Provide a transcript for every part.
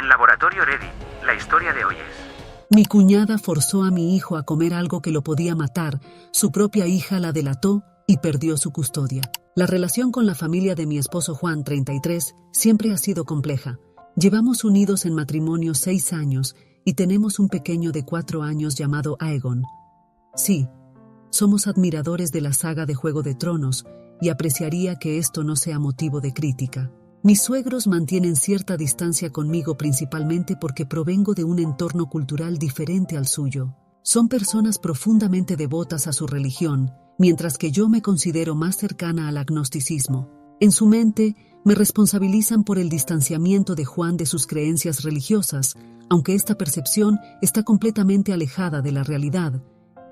Laboratorio Ready, la historia de hoy es... Mi cuñada forzó a mi hijo a comer algo que lo podía matar, su propia hija la delató y perdió su custodia. La relación con la familia de mi esposo Juan, 33, siempre ha sido compleja. Llevamos unidos en matrimonio 6 años y tenemos un pequeño de 4 años llamado Aegon. Sí, somos admiradores de la saga de Juego de Tronos y apreciaría que esto no sea motivo de crítica. Mis suegros mantienen cierta distancia conmigo principalmente porque provengo de un entorno cultural diferente al suyo. Son personas profundamente devotas a su religión, mientras que yo me considero más cercana al agnosticismo. En su mente, me responsabilizan por el distanciamiento de Juan de sus creencias religiosas, aunque esta percepción está completamente alejada de la realidad.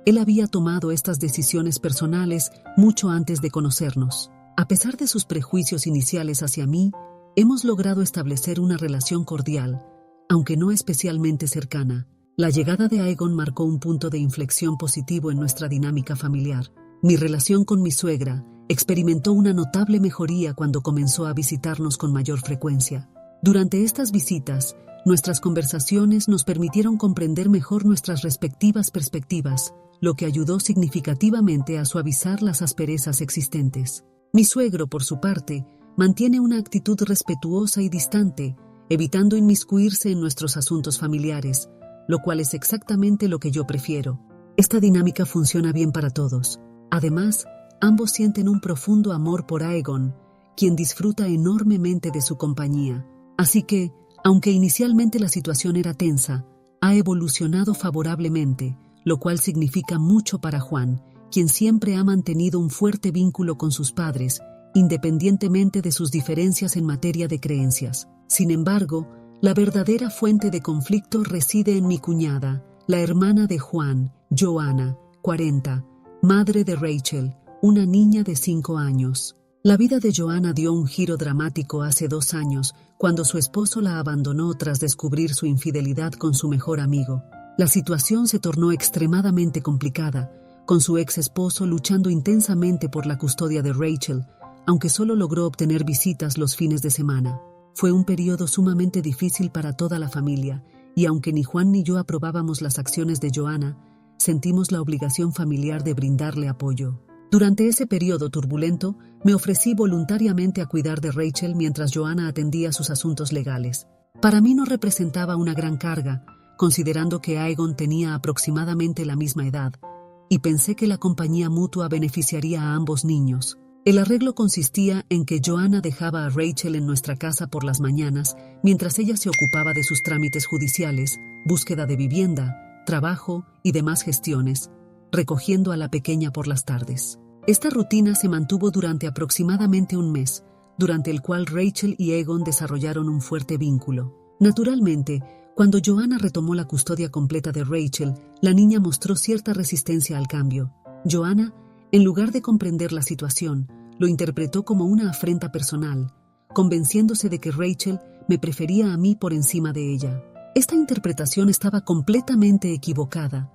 Él había tomado estas decisiones personales mucho antes de conocernos. A pesar de sus prejuicios iniciales hacia mí, hemos logrado establecer una relación cordial, aunque no especialmente cercana. La llegada de Aegon marcó un punto de inflexión positivo en nuestra dinámica familiar. Mi relación con mi suegra experimentó una notable mejoría cuando comenzó a visitarnos con mayor frecuencia. Durante estas visitas, nuestras conversaciones nos permitieron comprender mejor nuestras respectivas perspectivas, lo que ayudó significativamente a suavizar las asperezas existentes. Mi suegro, por su parte, mantiene una actitud respetuosa y distante, evitando inmiscuirse en nuestros asuntos familiares, lo cual es exactamente lo que yo prefiero. Esta dinámica funciona bien para todos. Además, ambos sienten un profundo amor por Aegon, quien disfruta enormemente de su compañía. Así que, aunque inicialmente la situación era tensa, ha evolucionado favorablemente, lo cual significa mucho para Juan, quien siempre ha mantenido un fuerte vínculo con sus padres, independientemente de sus diferencias en materia de creencias. Sin embargo, la verdadera fuente de conflicto reside en mi cuñada, la hermana de Juan, Joanna, 40, madre de Rachel, una niña de 5 años. La vida de Joanna dio un giro dramático hace 2 años, cuando su esposo la abandonó tras descubrir su infidelidad con su mejor amigo. La situación se tornó extremadamente complicada, con su ex esposo luchando intensamente por la custodia de Rachel, aunque solo logró obtener visitas los fines de semana. Fue un periodo sumamente difícil para toda la familia, y aunque ni Juan ni yo aprobábamos las acciones de Joanna, sentimos la obligación familiar de brindarle apoyo. Durante ese periodo turbulento, me ofrecí voluntariamente a cuidar de Rachel mientras Joanna atendía sus asuntos legales. Para mí no representaba una gran carga, considerando que Aegon tenía aproximadamente la misma edad, y pensé que la compañía mutua beneficiaría a ambos niños. El arreglo consistía en que Joanna dejaba a Rachel en nuestra casa por las mañanas, mientras ella se ocupaba de sus trámites judiciales, búsqueda de vivienda, trabajo y demás gestiones, recogiendo a la pequeña por las tardes. Esta rutina se mantuvo durante aproximadamente un mes, durante el cual Rachel y Aegon desarrollaron un fuerte vínculo. Naturalmente, cuando Joanna retomó la custodia completa de Rachel, la niña mostró cierta resistencia al cambio. Joanna, en lugar de comprender la situación, lo interpretó como una afrenta personal, convenciéndose de que Rachel me prefería a mí por encima de ella. Esta interpretación estaba completamente equivocada.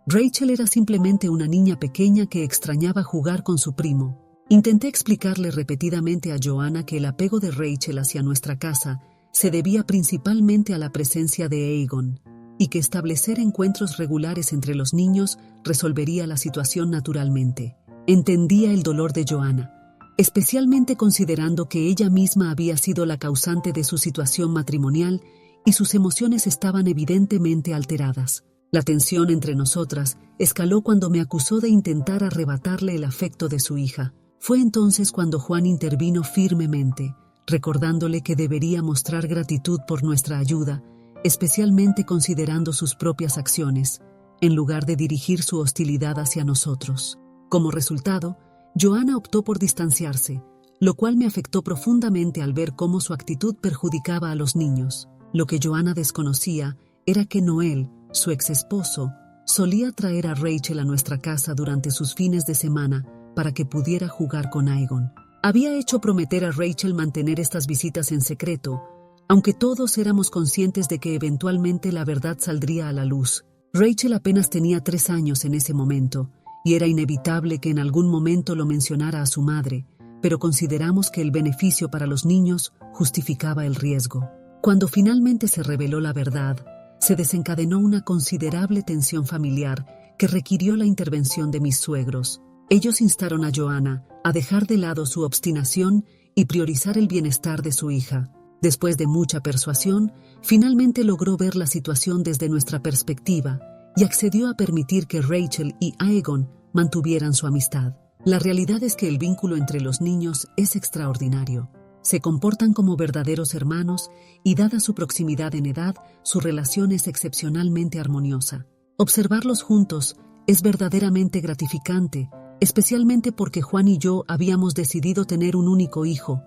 Rachel era simplemente una niña pequeña que extrañaba jugar con su primo. Intenté explicarle repetidamente a Joanna que el apego de Rachel hacia nuestra casa se debía principalmente a la presencia de Aegon, y que establecer encuentros regulares entre los niños resolvería la situación naturalmente. Entendía el dolor de Joanna, especialmente considerando que ella misma había sido la causante de su situación matrimonial y sus emociones estaban evidentemente alteradas. La tensión entre nosotras escaló cuando me acusó de intentar arrebatarle el afecto de su hija. Fue entonces cuando Juan intervino firmemente, recordándole que debería mostrar gratitud por nuestra ayuda, especialmente considerando sus propias acciones, en lugar de dirigir su hostilidad hacia nosotros. Como resultado, Joanna optó por distanciarse, lo cual me afectó profundamente al ver cómo su actitud perjudicaba a los niños. Lo que Joanna desconocía era que Noel, su ex esposo, solía traer a Rachel a nuestra casa durante sus fines de semana para que pudiera jugar con Aegon. Había hecho prometer a Rachel mantener estas visitas en secreto, aunque todos éramos conscientes de que eventualmente la verdad saldría a la luz. Rachel apenas tenía 3 años en ese momento, y era inevitable que en algún momento lo mencionara a su madre, pero consideramos que el beneficio para los niños justificaba el riesgo. Cuando finalmente se reveló la verdad, se desencadenó una considerable tensión familiar que requirió la intervención de mis suegros. Ellos instaron a Joanna a dejar de lado su obstinación y priorizar el bienestar de su hija. Después de mucha persuasión, finalmente logró ver la situación desde nuestra perspectiva y accedió a permitir que Rachel y Aegon mantuvieran su amistad. La realidad es que el vínculo entre los niños es extraordinario. Se comportan como verdaderos hermanos y, dada su proximidad en edad, su relación es excepcionalmente armoniosa. Observarlos juntos es verdaderamente gratificante, especialmente porque Juan y yo habíamos decidido tener un único hijo,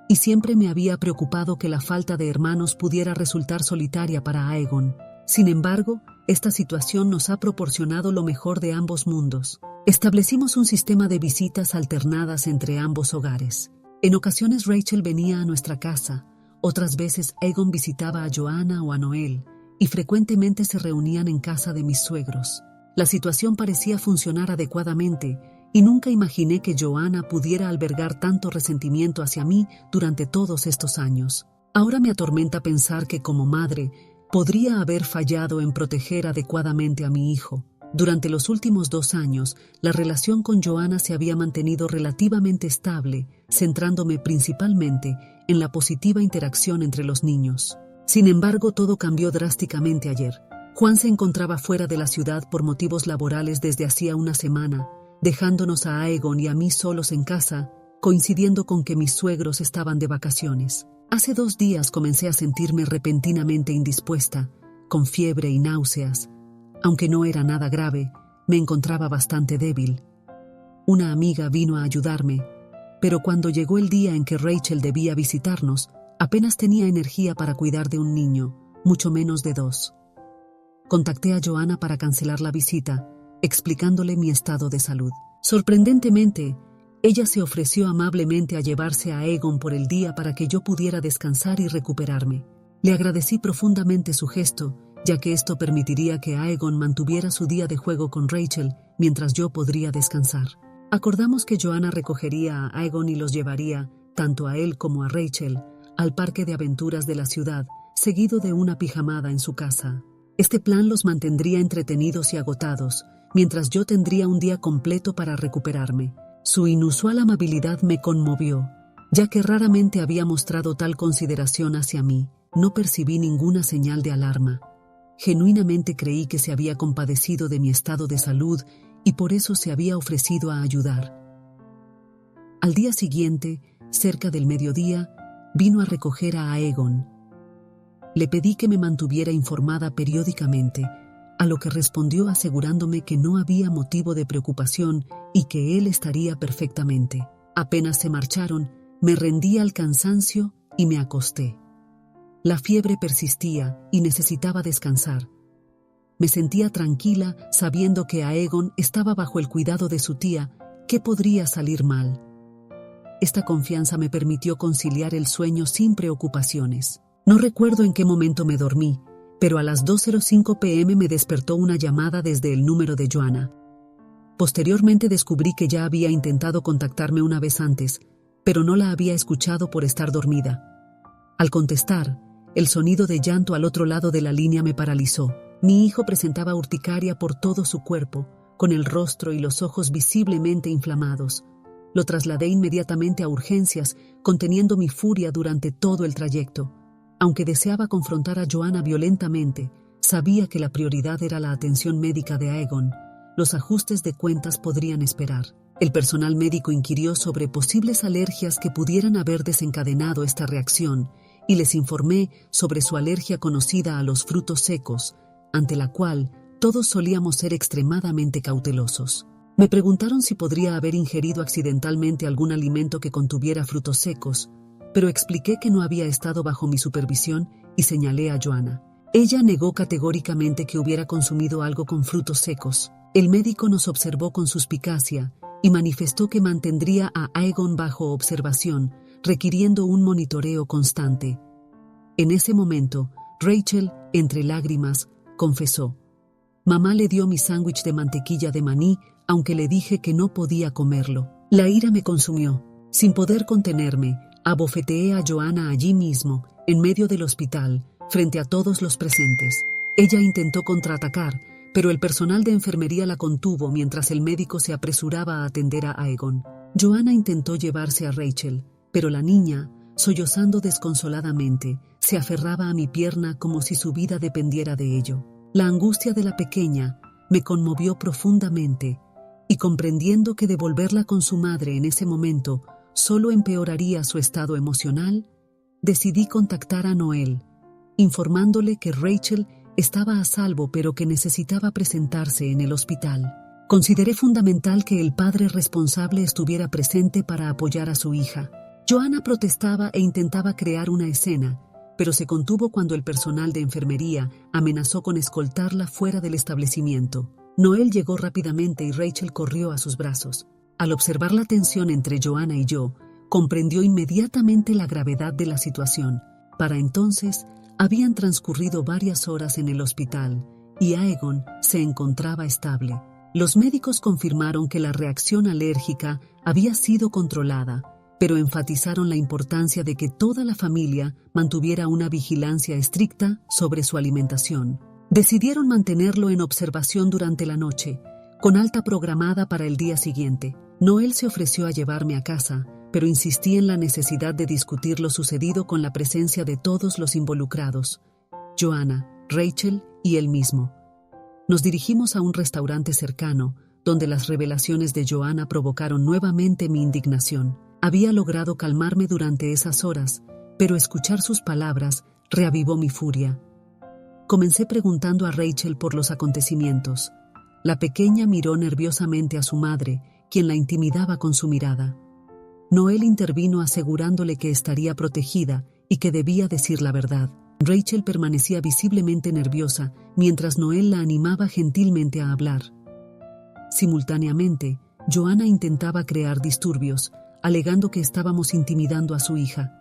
y siempre me había preocupado que la falta de hermanos pudiera resultar solitaria para Aegon. Sin embargo, esta situación nos ha proporcionado lo mejor de ambos mundos. Establecimos un sistema de visitas alternadas entre ambos hogares. En ocasiones Rachel venía a nuestra casa, otras veces Aegon visitaba a Joanna o a Noel, y frecuentemente se reunían en casa de mis suegros. La situación parecía funcionar adecuadamente, y nunca imaginé que Joanna pudiera albergar tanto resentimiento hacia mí durante todos estos años. Ahora me atormenta pensar que como madre podría haber fallado en proteger adecuadamente a mi hijo. Durante los últimos 2 años, la relación con Joanna se había mantenido relativamente estable, centrándome principalmente en la positiva interacción entre los niños. Sin embargo, todo cambió drásticamente ayer. Juan se encontraba fuera de la ciudad por motivos laborales desde hacía una semana, dejándonos a Aegon y a mí solos en casa, coincidiendo con que mis suegros estaban de vacaciones. Hace 2 días comencé a sentirme repentinamente indispuesta, con fiebre y náuseas. Aunque no era nada grave, me encontraba bastante débil. Una amiga vino a ayudarme, pero cuando llegó el día en que Rachel debía visitarnos, apenas tenía energía para cuidar de un niño, mucho menos de 2. Contacté a Joanna para cancelar la visita, explicándole mi estado de salud. Sorprendentemente, ella se ofreció amablemente a llevarse a Aegon por el día para que yo pudiera descansar y recuperarme. Le agradecí profundamente su gesto, ya que esto permitiría que Aegon mantuviera su día de juego con Rachel mientras yo podría descansar. Acordamos que Joanna recogería a Aegon y los llevaría, tanto a él como a Rachel, al parque de aventuras de la ciudad, seguido de una pijamada en su casa. Este plan los mantendría entretenidos y agotados, mientras yo tendría un día completo para recuperarme. Su inusual amabilidad me conmovió, ya que raramente había mostrado tal consideración hacia mí. No percibí ninguna señal de alarma. Genuinamente creí que se había compadecido de mi estado de salud y por eso se había ofrecido a ayudar. Al día siguiente, cerca del mediodía, vino a recoger a Aegon. Le pedí que me mantuviera informada periódicamente, a lo que respondió asegurándome que no había motivo de preocupación y que él estaría perfectamente. Apenas se marcharon, me rendí al cansancio y me acosté. La fiebre persistía y necesitaba descansar. Me sentía tranquila sabiendo que Aegon estaba bajo el cuidado de su tía, que podría salir mal. Esta confianza me permitió conciliar el sueño sin preocupaciones. No recuerdo en qué momento me dormí, pero a las 2:05 p.m. me despertó una llamada desde el número de Joanna. Posteriormente descubrí que ya había intentado contactarme una vez antes, pero no la había escuchado por estar dormida. Al contestar, el sonido de llanto al otro lado de la línea me paralizó. Mi hijo presentaba urticaria por todo su cuerpo, con el rostro y los ojos visiblemente inflamados. Lo trasladé inmediatamente a urgencias, conteniendo mi furia durante todo el trayecto. Aunque deseaba confrontar a Joanna violentamente, sabía que la prioridad era la atención médica de Aegon. Los ajustes de cuentas podrían esperar. El personal médico inquirió sobre posibles alergias que pudieran haber desencadenado esta reacción y les informé sobre su alergia conocida a los frutos secos, ante la cual todos solíamos ser extremadamente cautelosos. Me preguntaron si podría haber ingerido accidentalmente algún alimento que contuviera frutos secos, pero expliqué que no había estado bajo mi supervisión y señalé a Joanna. Ella negó categóricamente que hubiera consumido algo con frutos secos. El médico nos observó con suspicacia y manifestó que mantendría a Aegon bajo observación, requiriendo un monitoreo constante. En ese momento, Rachel, entre lágrimas, confesó: «Mamá le dio mi sándwich de mantequilla de maní, aunque le dije que no podía comerlo». La ira me consumió. Sin poder contenerme, Abofeteé a Joanna allí mismo, en medio del hospital, frente a todos los presentes. Ella intentó contraatacar, pero el personal de enfermería la contuvo mientras el médico se apresuraba a atender a Aegon. Joanna intentó llevarse a Rachel, pero la niña, sollozando desconsoladamente, se aferraba a mi pierna como si su vida dependiera de ello. La angustia de la pequeña me conmovió profundamente, y comprendiendo que devolverla con su madre en ese momento solo empeoraría su estado emocional, decidí contactar a Noel, informándole que Rachel estaba a salvo pero que necesitaba presentarse en el hospital. Consideré fundamental que el padre responsable estuviera presente para apoyar a su hija. Joanna protestaba e intentaba crear una escena, pero se contuvo cuando el personal de enfermería amenazó con escoltarla fuera del establecimiento. Noel llegó rápidamente y Rachel corrió a sus brazos. Al observar la tensión entre Joanna y yo, comprendió inmediatamente la gravedad de la situación. Para entonces, habían transcurrido varias horas en el hospital y Aegon se encontraba estable. Los médicos confirmaron que la reacción alérgica había sido controlada, pero enfatizaron la importancia de que toda la familia mantuviera una vigilancia estricta sobre su alimentación. Decidieron mantenerlo en observación durante la noche, con alta programada para el día siguiente. Noel se ofreció a llevarme a casa, pero insistí en la necesidad de discutir lo sucedido con la presencia de todos los involucrados: Joanna, Rachel y él mismo. Nos dirigimos a un restaurante cercano, donde las revelaciones de Joanna provocaron nuevamente mi indignación. Había logrado calmarme durante esas horas, pero escuchar sus palabras reavivó mi furia. Comencé preguntando a Rachel por los acontecimientos. La pequeña miró nerviosamente a su madre, quien la intimidaba con su mirada. Noel intervino asegurándole que estaría protegida y que debía decir la verdad. Rachel permanecía visiblemente nerviosa, mientras Noel la animaba gentilmente a hablar. Simultáneamente, Joanna intentaba crear disturbios, alegando que estábamos intimidando a su hija.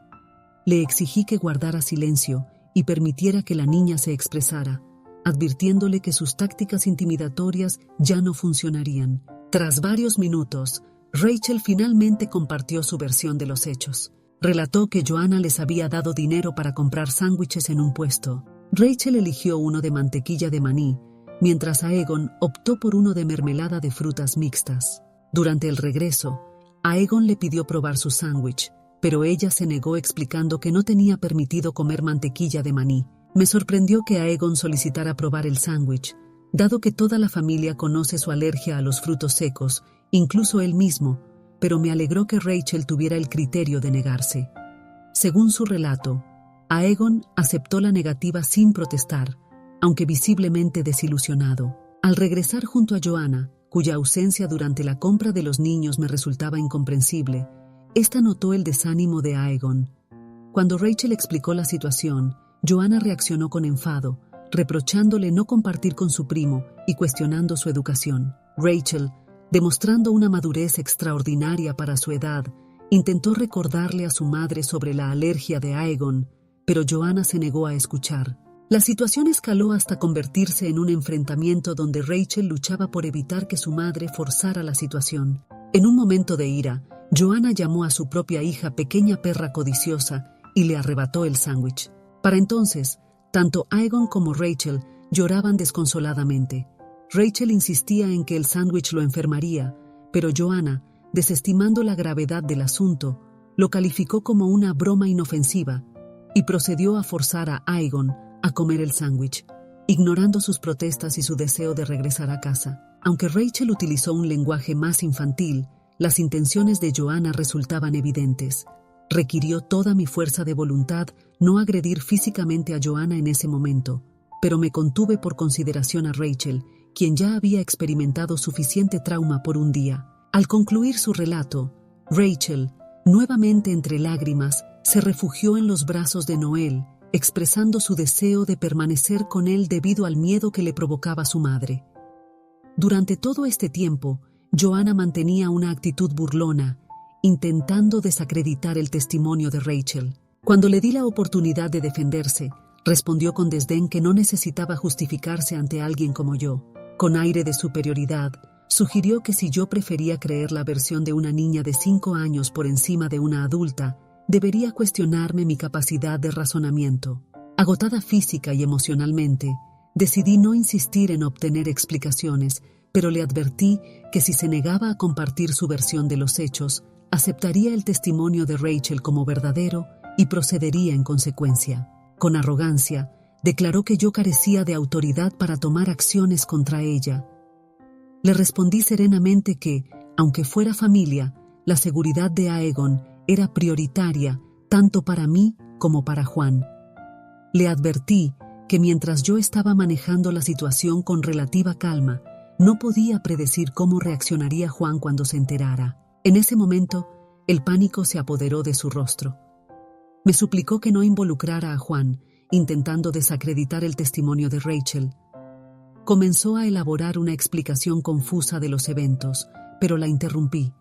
Le exigí que guardara silencio y permitiera que la niña se expresara, advirtiéndole que sus tácticas intimidatorias ya no funcionarían. Tras varios minutos, Rachel finalmente compartió su versión de los hechos. Relató que Joanna les había dado dinero para comprar sándwiches en un puesto. Rachel eligió uno de mantequilla de maní, mientras Aegon optó por uno de mermelada de frutas mixtas. Durante el regreso, Aegon le pidió probar su sándwich, pero ella se negó explicando que no tenía permitido comer mantequilla de maní. Me sorprendió que Aegon solicitara probar el sándwich, dado que toda la familia conoce su alergia a los frutos secos, incluso él mismo, pero me alegró que Rachel tuviera el criterio de negarse. Según su relato, Aegon aceptó la negativa sin protestar, aunque visiblemente desilusionado. Al regresar junto a Joanna, cuya ausencia durante la compra de los niños me resultaba incomprensible, ésta notó el desánimo de Aegon. Cuando Rachel explicó la situación, Joanna reaccionó con enfado, reprochándole no compartir con su primo y cuestionando su educación. Rachel, demostrando una madurez extraordinaria para su edad, intentó recordarle a su madre sobre la alergia de Aegon, pero Joanna se negó a escuchar. La situación escaló hasta convertirse en un enfrentamiento donde Rachel luchaba por evitar que su madre forzara la situación. En un momento de ira, Joanna llamó a su propia hija pequeña perra codiciosa y le arrebató el sándwich. Para entonces, tanto Aegon como Rachel lloraban desconsoladamente. Rachel insistía en que el sándwich lo enfermaría, pero Joanna, desestimando la gravedad del asunto, lo calificó como una broma inofensiva y procedió a forzar a Aegon a comer el sándwich, ignorando sus protestas y su deseo de regresar a casa. Aunque Rachel utilizó un lenguaje más infantil, las intenciones de Joanna resultaban evidentes. Requirió toda mi fuerza de voluntad no agredir físicamente a Joanna en ese momento, pero me contuve por consideración a Rachel, quien ya había experimentado suficiente trauma por un día. Al concluir su relato, Rachel, nuevamente entre lágrimas, se refugió en los brazos de Noel, expresando su deseo de permanecer con él debido al miedo que le provocaba su madre. Durante todo este tiempo, Joanna mantenía una actitud burlona, intentando desacreditar el testimonio de Rachel. Cuando le di la oportunidad de defenderse, respondió con desdén que no necesitaba justificarse ante alguien como yo. Con aire de superioridad, sugirió que si yo prefería creer la versión de una niña de 5 años por encima de una adulta, debería cuestionarme mi capacidad de razonamiento. Agotada física y emocionalmente, decidí no insistir en obtener explicaciones, pero le advertí que si se negaba a compartir su versión de los hechos, aceptaría el testimonio de Rachel como verdadero y procedería en consecuencia. Con arrogancia, declaró que yo carecía de autoridad para tomar acciones contra ella. Le respondí serenamente que, aunque fuera familia, la seguridad de Aegon era prioritaria tanto para mí como para Juan. Le advertí que mientras yo estaba manejando la situación con relativa calma, no podía predecir cómo reaccionaría Juan cuando se enterara. En ese momento, el pánico se apoderó de su rostro. Me suplicó que no involucrara a Juan, intentando desacreditar el testimonio de Rachel. Comenzó a elaborar una explicación confusa de los eventos, pero la interrumpí.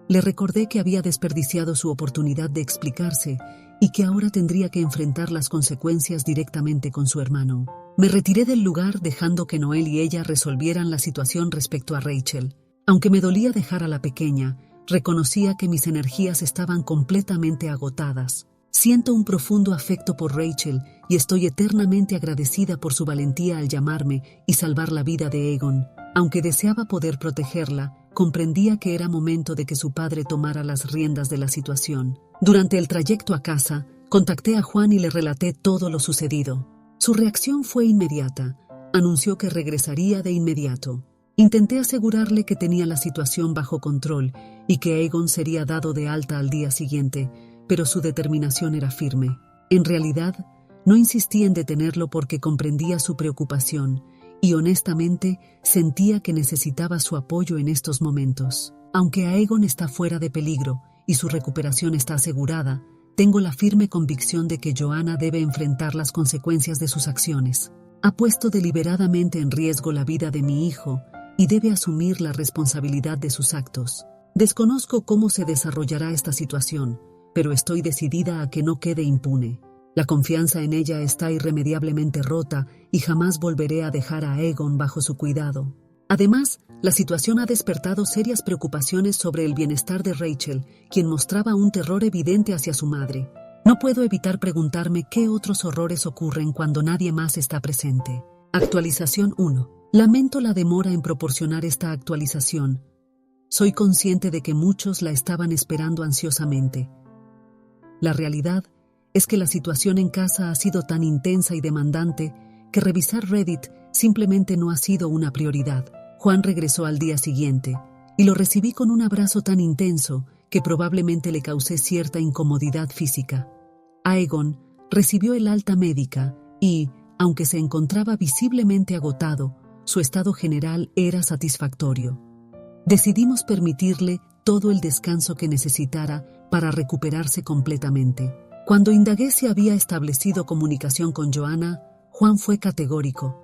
Le recordé que había desperdiciado su oportunidad de explicarse y que ahora tendría que enfrentar las consecuencias directamente con su hermano. Me retiré del lugar dejando que Noel y ella resolvieran la situación respecto a Rachel. Aunque me dolía dejar a la pequeña, reconocía que mis energías estaban completamente agotadas. Siento un profundo afecto por Rachel y estoy eternamente agradecida por su valentía al llamarme y salvar la vida de Aegon. Aunque deseaba poder protegerla, comprendía que era momento de que su padre tomara las riendas de la situación. Durante el trayecto a casa, contacté a Juan y le relaté todo lo sucedido. Su reacción fue inmediata. Anunció que regresaría de inmediato. Intenté asegurarle que tenía la situación bajo control y que Aegon sería dado de alta al día siguiente, pero su determinación era firme. En realidad, no insistí en detenerlo porque comprendía su preocupación y honestamente sentía que necesitaba su apoyo en estos momentos. Aunque Aegon está fuera de peligro y su recuperación está asegurada, tengo la firme convicción de que Joanna debe enfrentar las consecuencias de sus acciones. Ha puesto deliberadamente en riesgo la vida de mi hijo y debe asumir la responsabilidad de sus actos. Desconozco cómo se desarrollará esta situación, pero estoy decidida a que no quede impune. La confianza en ella está irremediablemente rota y jamás volveré a dejar a Aegon bajo su cuidado. Además, la situación ha despertado serias preocupaciones sobre el bienestar de Rachel, quien mostraba un terror evidente hacia su madre. No puedo evitar preguntarme qué otros horrores ocurren cuando nadie más está presente. Actualización 1. Lamento la demora en proporcionar esta actualización. Soy consciente de que muchos la estaban esperando ansiosamente. La realidad es que la situación en casa ha sido tan intensa y demandante que revisar Reddit simplemente no ha sido una prioridad. Juan regresó al día siguiente y lo recibí con un abrazo tan intenso que probablemente le causé cierta incomodidad física. Aegon recibió el alta médica y, aunque se encontraba visiblemente agotado, su estado general era satisfactorio. Decidimos permitirle todo el descanso que necesitara para recuperarse completamente. Cuando indagué si había establecido comunicación con Joanna, Juan fue categórico.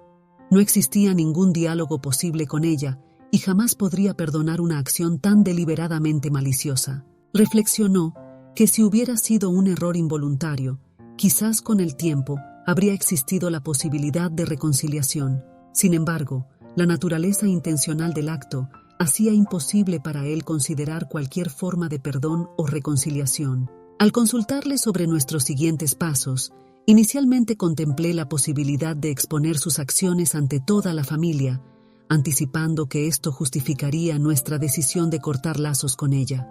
No existía ningún diálogo posible con ella y jamás podría perdonar una acción tan deliberadamente maliciosa. Reflexionó que si hubiera sido un error involuntario, quizás con el tiempo habría existido la posibilidad de reconciliación. Sin embargo, la naturaleza intencional del acto hacía imposible para él considerar cualquier forma de perdón o reconciliación. Al consultarle sobre nuestros siguientes pasos, inicialmente contemplé la posibilidad de exponer sus acciones ante toda la familia, anticipando que esto justificaría nuestra decisión de cortar lazos con ella.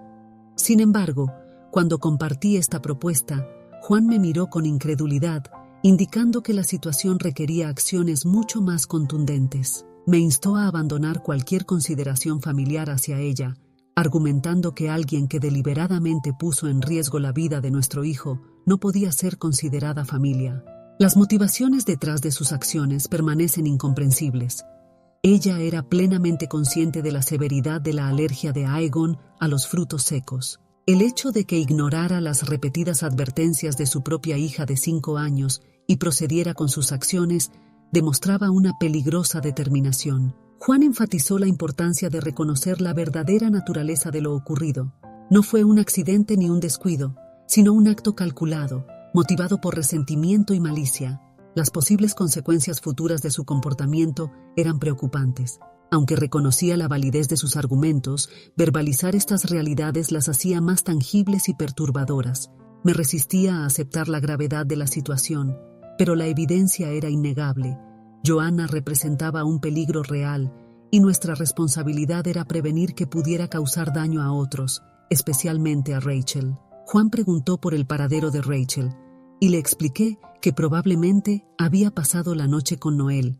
Sin embargo, cuando compartí esta propuesta, Juan me miró con incredulidad, indicando que la situación requería acciones mucho más contundentes. Me instó a abandonar cualquier consideración familiar hacia ella, argumentando que alguien que deliberadamente puso en riesgo la vida de nuestro hijo no podía ser considerada familia. Las motivaciones detrás de sus acciones permanecen incomprensibles. Ella era plenamente consciente de la severidad de la alergia de Aegon a los frutos secos. El hecho de que ignorara las repetidas advertencias de su propia hija de 5 años y procediera con sus acciones demostraba una peligrosa determinación. Juan enfatizó la importancia de reconocer la verdadera naturaleza de lo ocurrido. No fue un accidente ni un descuido, sino un acto calculado, motivado por resentimiento y malicia. Las posibles consecuencias futuras de su comportamiento eran preocupantes. Aunque reconocía la validez de sus argumentos, verbalizar estas realidades las hacía más tangibles y perturbadoras. Me resistía a aceptar la gravedad de la situación, pero la evidencia era innegable. Joanna representaba un peligro real, y nuestra responsabilidad era prevenir que pudiera causar daño a otros, especialmente a Rachel. Juan preguntó por el paradero de Rachel, y le expliqué que probablemente había pasado la noche con Noel.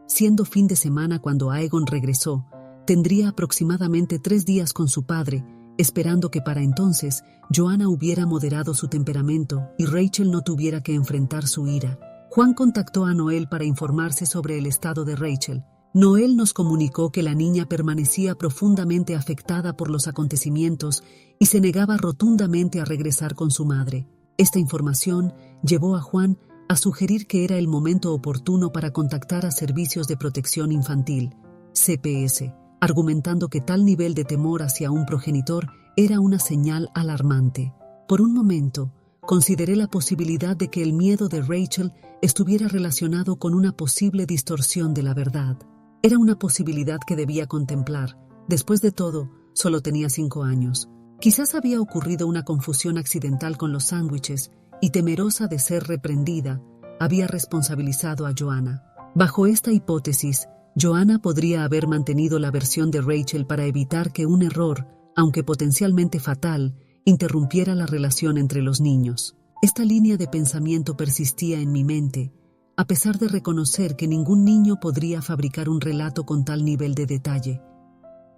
Siendo fin de semana cuando Aegon regresó, tendría aproximadamente 3 días con su padre, esperando que para entonces Joanna hubiera moderado su temperamento y Rachel no tuviera que enfrentar su ira. Juan contactó a Noel para informarse sobre el estado de Rachel. Noel nos comunicó que la niña permanecía profundamente afectada por los acontecimientos y se negaba rotundamente a regresar con su madre. Esta información llevó a Juan a sugerir que era el momento oportuno para contactar a Servicios de Protección Infantil, CPS, argumentando que tal nivel de temor hacia un progenitor era una señal alarmante. Por un momento, consideré la posibilidad de que el miedo de Rachel estuviera relacionado con una posible distorsión de la verdad. Era una posibilidad que debía contemplar. Después de todo, solo tenía 5 años. Quizás había ocurrido una confusión accidental con los sándwiches y, temerosa de ser reprendida, había responsabilizado a Joanna. Bajo esta hipótesis, Joanna podría haber mantenido la versión de Rachel para evitar que un error, aunque potencialmente fatal, interrumpiera la relación entre los niños. Esta línea de pensamiento persistía en mi mente, a pesar de reconocer que ningún niño podría fabricar un relato con tal nivel de detalle.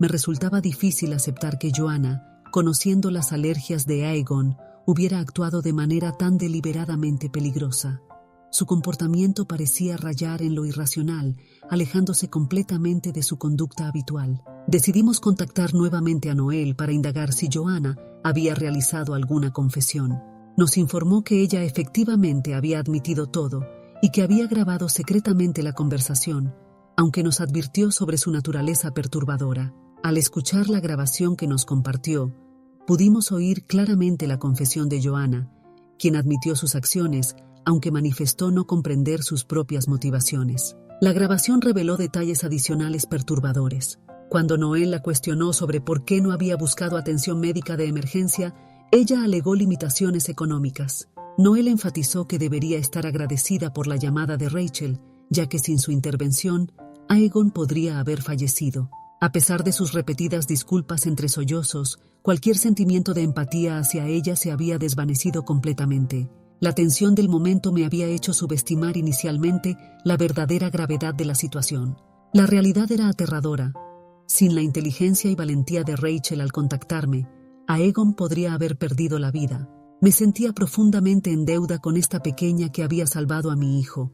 Me resultaba difícil aceptar que Joanna, conociendo las alergias de Aegon, hubiera actuado de manera tan deliberadamente peligrosa. Su comportamiento parecía rayar en lo irracional, alejándose completamente de su conducta habitual. Decidimos contactar nuevamente a Noel para indagar si Joanna había realizado alguna confesión. Nos informó que ella efectivamente había admitido todo y que había grabado secretamente la conversación, aunque nos advirtió sobre su naturaleza perturbadora. Al escuchar la grabación que nos compartió, pudimos oír claramente la confesión de Joanna, quien admitió sus acciones, aunque manifestó no comprender sus propias motivaciones. La grabación reveló detalles adicionales perturbadores. Cuando Noel la cuestionó sobre por qué no había buscado atención médica de emergencia, ella alegó limitaciones económicas. Noel enfatizó que debería estar agradecida por la llamada de Rachel, ya que sin su intervención, Aegon podría haber fallecido. A pesar de sus repetidas disculpas entre sollozos, cualquier sentimiento de empatía hacia ella se había desvanecido completamente. La tensión del momento me había hecho subestimar inicialmente la verdadera gravedad de la situación. La realidad era aterradora. Sin la inteligencia y valentía de Rachel al contactarme, Aegon podría haber perdido la vida. Me sentía profundamente en deuda con esta pequeña que había salvado a mi hijo,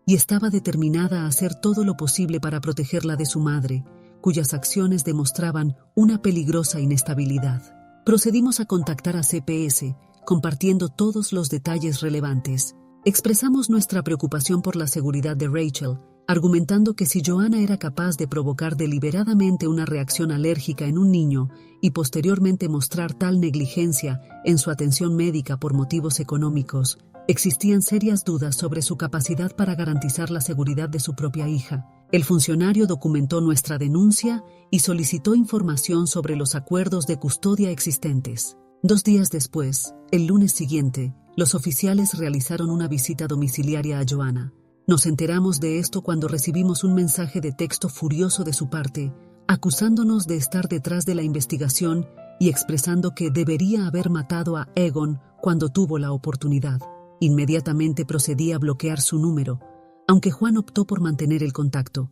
y estaba determinada a hacer todo lo posible para protegerla de su madre, cuyas acciones demostraban una peligrosa inestabilidad. Procedimos a contactar a CPS, compartiendo todos los detalles relevantes. Expresamos nuestra preocupación por la seguridad de Rachel, argumentando que si Joanna era capaz de provocar deliberadamente una reacción alérgica en un niño y posteriormente mostrar tal negligencia en su atención médica por motivos económicos, existían serias dudas sobre su capacidad para garantizar la seguridad de su propia hija. El funcionario documentó nuestra denuncia y solicitó información sobre los acuerdos de custodia existentes. 2 días después, el lunes siguiente, los oficiales realizaron una visita domiciliaria a Joanna. Nos enteramos de esto cuando recibimos un mensaje de texto furioso de su parte, acusándonos de estar detrás de la investigación y expresando que debería haber matado a Aegon cuando tuvo la oportunidad. Inmediatamente procedí a bloquear su número, aunque Juan optó por mantener el contacto.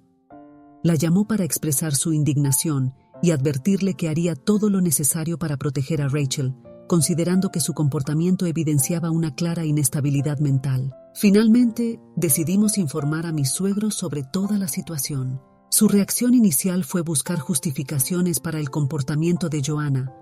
La llamó para expresar su indignación y advertirle que haría todo lo necesario para proteger a Rachel, considerando que su comportamiento evidenciaba una clara inestabilidad mental. Finalmente, decidimos informar a mis suegros sobre toda la situación. Su reacción inicial fue buscar justificaciones para el comportamiento de Joanna,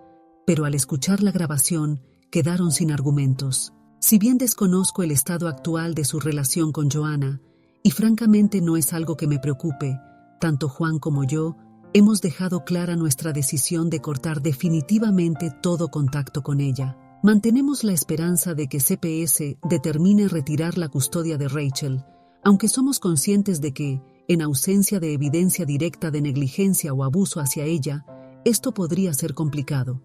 pero al escuchar la grabación, quedaron sin argumentos. Si bien desconozco el estado actual de su relación con Joanna, y francamente no es algo que me preocupe, tanto Juan como yo hemos dejado clara nuestra decisión de cortar definitivamente todo contacto con ella. Mantenemos la esperanza de que CPS determine retirar la custodia de Rachel, aunque somos conscientes de que, en ausencia de evidencia directa de negligencia o abuso hacia ella, esto podría ser complicado.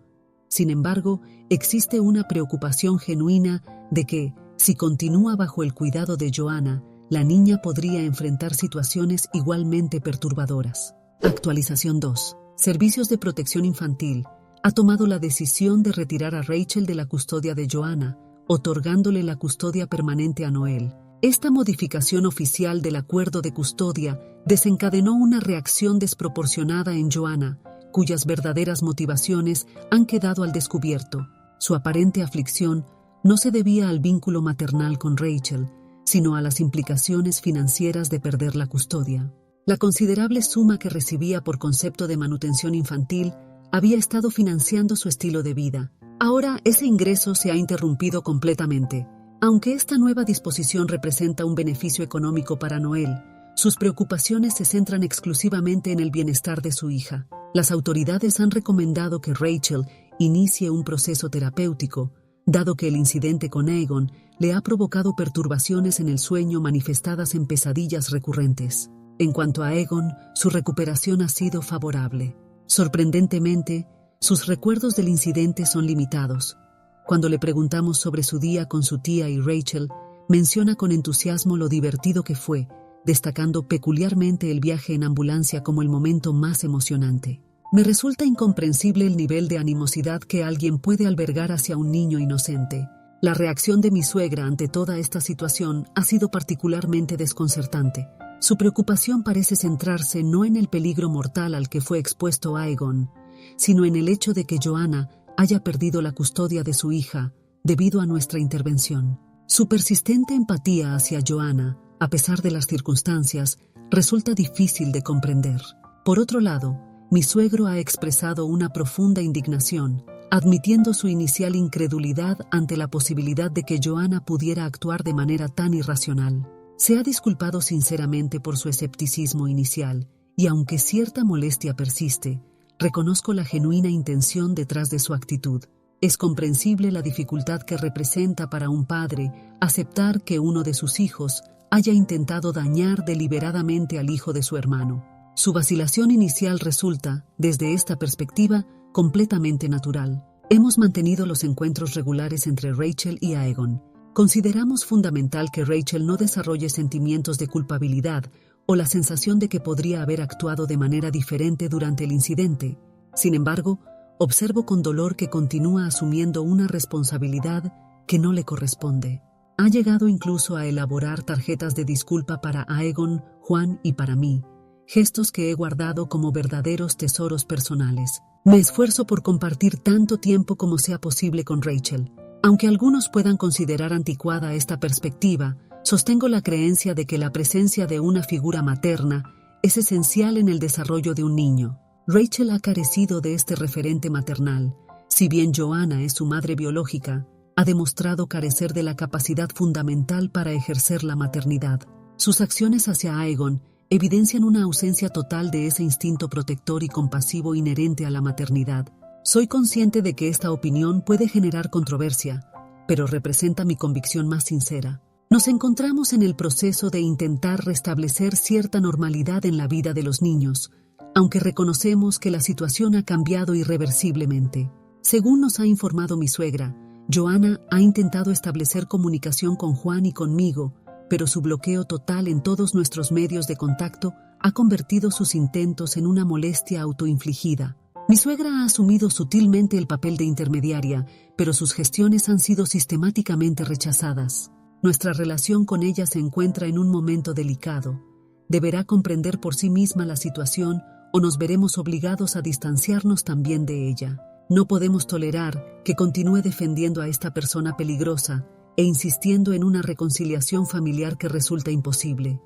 Sin embargo, existe una preocupación genuina de que, si continúa bajo el cuidado de Joanna, la niña podría enfrentar situaciones igualmente perturbadoras. Actualización 2. Servicios de Protección Infantil ha tomado la decisión de retirar a Rachel de la custodia de Joanna, otorgándole la custodia permanente a Noel. Esta modificación oficial del acuerdo de custodia desencadenó una reacción desproporcionada en Joanna, cuyas verdaderas motivaciones han quedado al descubierto. Su aparente aflicción no se debía al vínculo maternal con Rachel, sino a las implicaciones financieras de perder la custodia. La considerable suma que recibía por concepto de manutención infantil había estado financiando su estilo de vida. Ahora ese ingreso se ha interrumpido completamente. Aunque esta nueva disposición representa un beneficio económico para Noel, sus preocupaciones se centran exclusivamente en el bienestar de su hija. Las autoridades han recomendado que Rachel inicie un proceso terapéutico, dado que el incidente con Aegon le ha provocado perturbaciones en el sueño manifestadas en pesadillas recurrentes. En cuanto a Aegon, su recuperación ha sido favorable. Sorprendentemente, sus recuerdos del incidente son limitados. Cuando le preguntamos sobre su día con su tía y Rachel, menciona con entusiasmo lo divertido que fue, destacando peculiarmente el viaje en ambulancia como el momento más emocionante. Me resulta incomprensible el nivel de animosidad que alguien puede albergar hacia un niño inocente. La reacción de mi suegra ante toda esta situación ha sido particularmente desconcertante. Su preocupación parece centrarse no en el peligro mortal al que fue expuesto Aegon, sino en el hecho de que Joanna haya perdido la custodia de su hija debido a nuestra intervención. Su persistente empatía hacia Joanna, a pesar de las circunstancias, resulta difícil de comprender. Por otro lado, mi suegro ha expresado una profunda indignación, admitiendo su inicial incredulidad ante la posibilidad de que Joanna pudiera actuar de manera tan irracional. Se ha disculpado sinceramente por su escepticismo inicial, y aunque cierta molestia persiste, reconozco la genuina intención detrás de su actitud. Es comprensible la dificultad que representa para un padre aceptar que uno de sus hijos haya intentado dañar deliberadamente al hijo de su hermano. Su vacilación inicial resulta, desde esta perspectiva, completamente natural. Hemos mantenido los encuentros regulares entre Rachel y Aegon. Consideramos fundamental que Rachel no desarrolle sentimientos de culpabilidad o la sensación de que podría haber actuado de manera diferente durante el incidente. Sin embargo, observo con dolor que continúa asumiendo una responsabilidad que no le corresponde. Ha llegado incluso a elaborar tarjetas de disculpa para Aegon, Juan y para mí, gestos que he guardado como verdaderos tesoros personales. Me esfuerzo por compartir tanto tiempo como sea posible con Rachel. Aunque algunos puedan considerar anticuada esta perspectiva, sostengo la creencia de que la presencia de una figura materna es esencial en el desarrollo de un niño. Rachel ha carecido de este referente maternal. Si bien Joanna es su madre biológica, ha demostrado carecer de la capacidad fundamental para ejercer la maternidad. Sus acciones hacia Aegon evidencian una ausencia total de ese instinto protector y compasivo inherente a la maternidad. Soy consciente de que esta opinión puede generar controversia, pero representa mi convicción más sincera. Nos encontramos en el proceso de intentar restablecer cierta normalidad en la vida de los niños, aunque reconocemos que la situación ha cambiado irreversiblemente. Según nos ha informado mi suegra, Joanna ha intentado establecer comunicación con Juan y conmigo, pero su bloqueo total en todos nuestros medios de contacto ha convertido sus intentos en una molestia autoinfligida. Mi suegra ha asumido sutilmente el papel de intermediaria, pero sus gestiones han sido sistemáticamente rechazadas. Nuestra relación con ella se encuentra en un momento delicado. Deberá comprender por sí misma la situación o nos veremos obligados a distanciarnos también de ella. No podemos tolerar que continúe defendiendo a esta persona peligrosa e insistiendo en una reconciliación familiar que resulta imposible.